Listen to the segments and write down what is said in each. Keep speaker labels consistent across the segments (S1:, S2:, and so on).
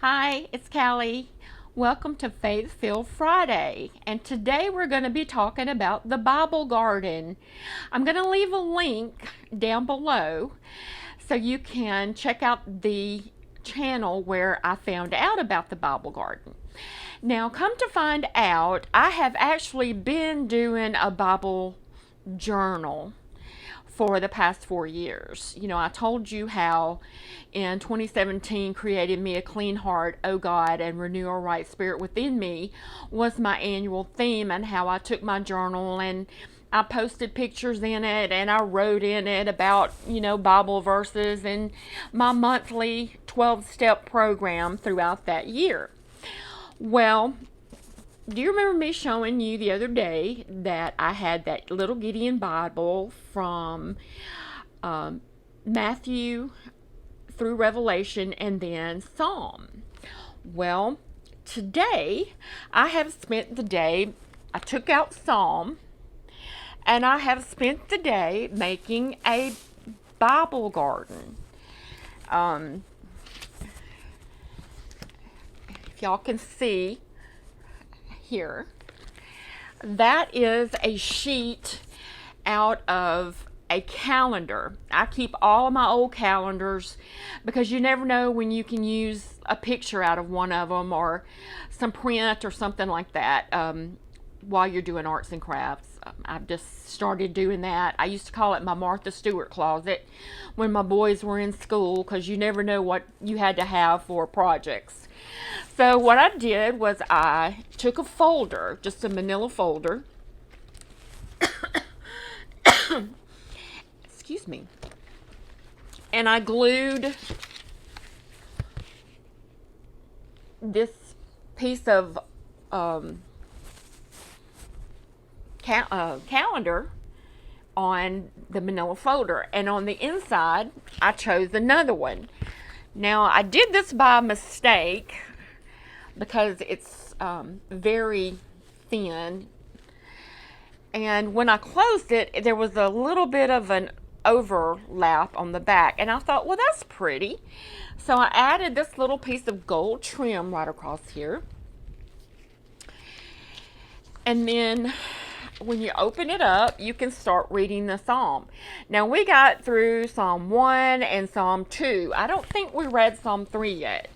S1: Hi, it's Callie. Welcome to Faith Filled Friday. And today we're going to be talking about the Bible Garden. I'm going to leave a link down below so you can check out the channel where I found out about the Bible Garden. Now, come to find out, I have actually been doing a Bible journal for the past 4 years. I told you how in 2017, created me a clean heart, O God, and renew a right spirit within me was my annual theme, and how I took my journal and I posted pictures in it and I wrote in it about, Bible verses and my monthly 12-step program throughout that year. Well, do you remember me showing you the other day that I had that little Gideon Bible from Matthew through Revelation and then Psalm? Well, today I have spent the day, I took out Psalm, and I have spent the day making a Bible garden. If y'all can see here, that is a sheet out of a calendar. I keep all of my old calendars because you never know when you can use a picture out of one of them or some print or something like that while you're doing arts and crafts. I've just started doing that. I used to call it my Martha Stewart closet when my boys were in school, because you never know what you had to have for projects. So what I did was I took a folder, just a manila folder, excuse me, and I glued this piece of calendar on the manila folder, and on the inside I chose another one. Now, I did this by mistake because it's very thin, and when I closed it, there was a little bit of an overlap on the back, and I thought, well, that's pretty. So I added this little piece of gold trim right across here, and then when you open it up, you can start reading the Psalm. Now, we got through Psalm 1 and Psalm 2. I don't think we read Psalm 3 yet.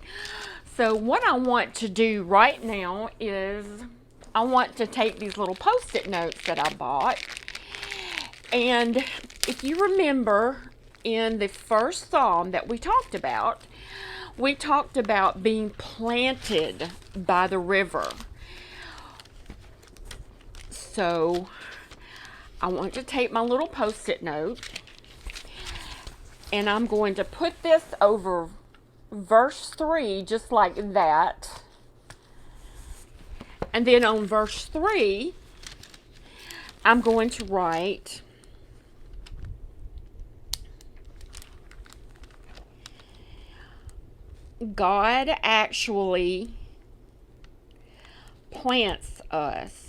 S1: So what I want to do right now is I want to take these little Post-it notes that I bought. And if you remember, in the first Psalm that we talked about being planted by the river. So I want to take my little Post-it note, and I'm going to put this over verse 3 just like that. And then on verse 3, I'm going to write, God actually plants us.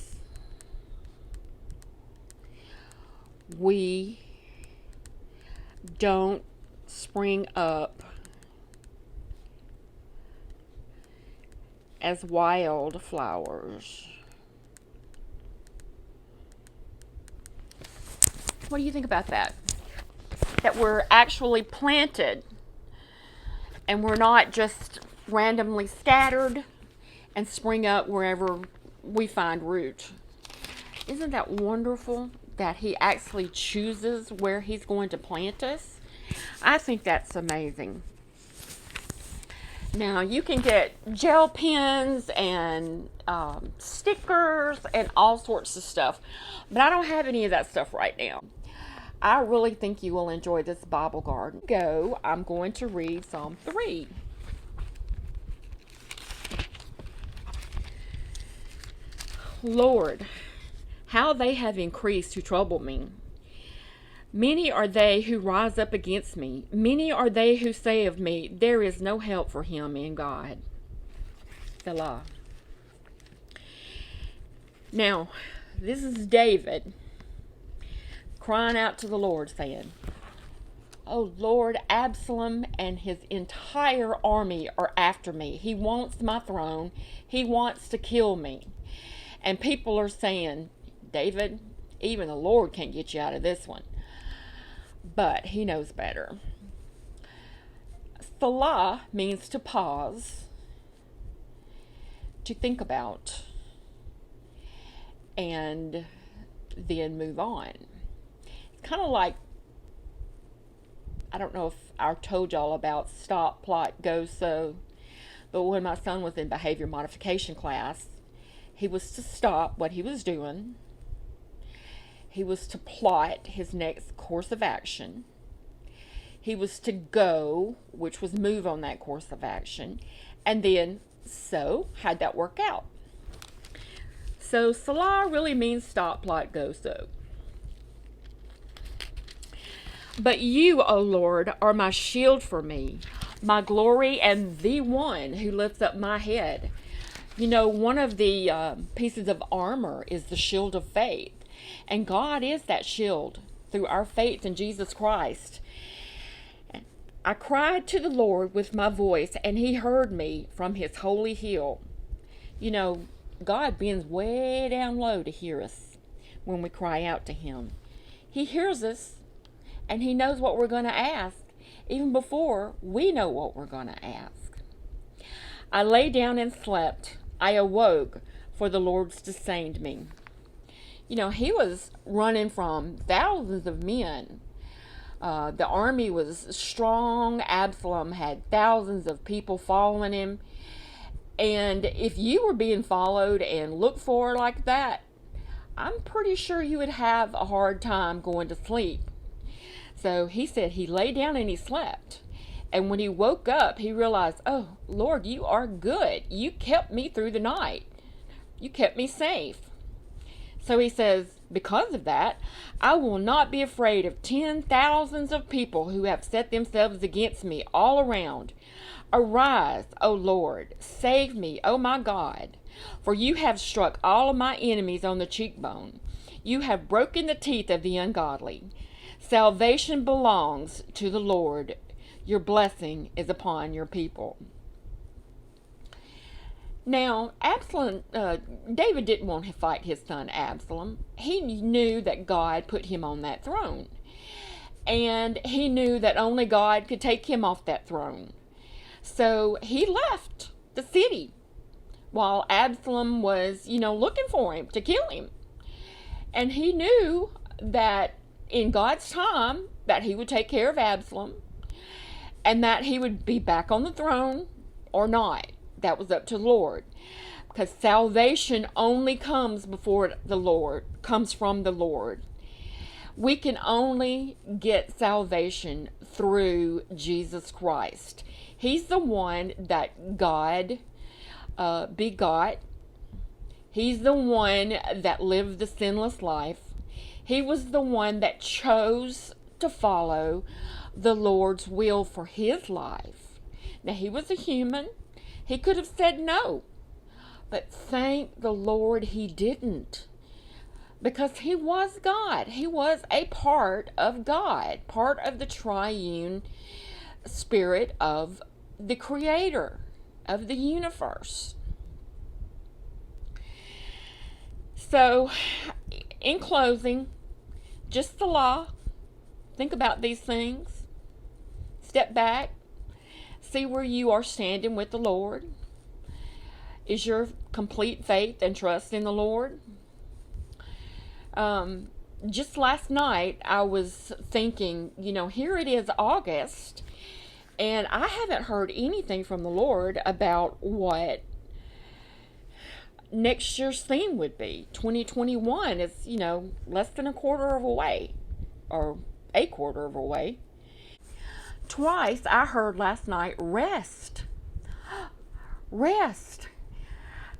S1: We don't spring up as wildflowers. What do you think about that? That we're actually planted and we're not just randomly scattered and spring up wherever we find root. Isn't that wonderful that he actually chooses where he's going to plant us? I think that's amazing. Now, you can get gel pens and stickers and all sorts of stuff, but I don't have any of that stuff right now. I really think you will enjoy this Bible garden. I'm going to read Psalm 3. Lord, how they have increased who trouble me. Many are they who rise up against me. Many are they who say of me, there is no help for him in God. Selah. Now, this is David crying out to the Lord, saying, Oh Lord, Absalom and his entire army are after me. He wants my throne. He wants to kill me. And people are saying, David, even the Lord can't get you out of this one. But he knows better. Salah means to pause, to think about, and then move on. It's kind of like, I don't know if I told y'all about stop, plot, go, so, but when my son was in behavior modification class, he was to stop what he was doing. He was to plot his next course of action. He was to go, which was move on that course of action. And then, so, how'd that work out? So, Salah really means stop, plot, go, so. But you, O Lord, are my shield for me, my glory, and the one who lifts up my head. You know, one of the pieces of armor is the shield of faith. And God is that shield through our faith in Jesus Christ. I cried to the Lord with my voice, and he heard me from his holy hill. You know, God bends way down low to hear us when we cry out to him. He hears us, and he knows what we're going to ask, even before we know what we're going to ask. I lay down and slept. I awoke, for the Lord sustained me. You know, he was running from thousands of men. The army was strong. Absalom had thousands of people following him. And if you were being followed and looked for like that, I'm pretty sure you would have a hard time going to sleep. So he said he lay down and he slept. And when he woke up, he realized, oh, Lord, you are good. You kept me through the night. You kept me safe. So he says, because of that, I will not be afraid of 10,000s of people who have set themselves against me all around. Arise, O Lord, save me, O my God, for you have struck all of my enemies on the cheekbone. You have broken the teeth of the ungodly. Salvation belongs to the Lord. Your blessing is upon your people. Now, David didn't want to fight his son Absalom. He knew that God put him on that throne. And he knew that only God could take him off that throne. So he left the city while Absalom was, looking for him to kill him. And he knew that in God's time that he would take care of Absalom and that he would be back on the throne or not. That was up to the Lord, because salvation only comes from the Lord. We can only get salvation through Jesus Christ. He's the one that God begot. He's the one that lived the sinless life. He was the one that chose to follow the Lord's will for his life. Now, he was a human. He could have said no, but thank the Lord he didn't, because he was God. He was a part of God, part of the triune spirit of the Creator of the universe. So, in closing, just Salah. Think about these things. Step back. See where you are standing with the Lord. Is your complete faith and trust in the Lord? Just last night, I was thinking, here it is August, and I haven't heard anything from the Lord about what next year's theme would be. 2021 is, less than a quarter of a way, or a quarter of a way. Twice I heard last night, rest. Rest.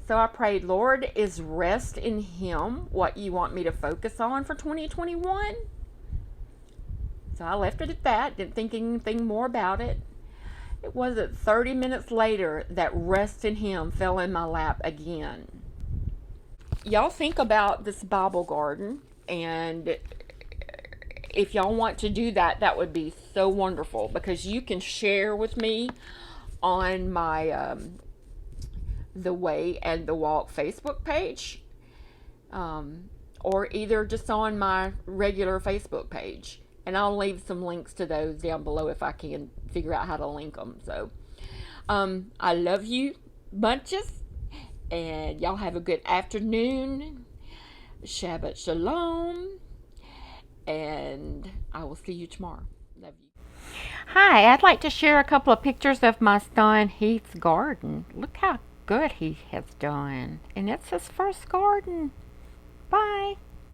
S1: So I prayed, Lord, is rest in him what you want me to focus on for 2021? So I left it at that, didn't think anything more about it. It wasn't 30 minutes later that rest in him fell in my lap again. Y'all think about this Bible garden, and if y'all want to do that, that would be so wonderful, because you can share with me on my The Way and the Walk Facebook page, or either just on my regular Facebook page. And I'll leave some links to those down below if I can figure out how to link them. So, I love you bunches, and y'all have a good afternoon. Shabbat Shalom, and I will see you tomorrow. Love you. Hi, I'd like to share a couple of pictures of my son Heath's garden. Look how good he has done. And it's his first garden. Bye.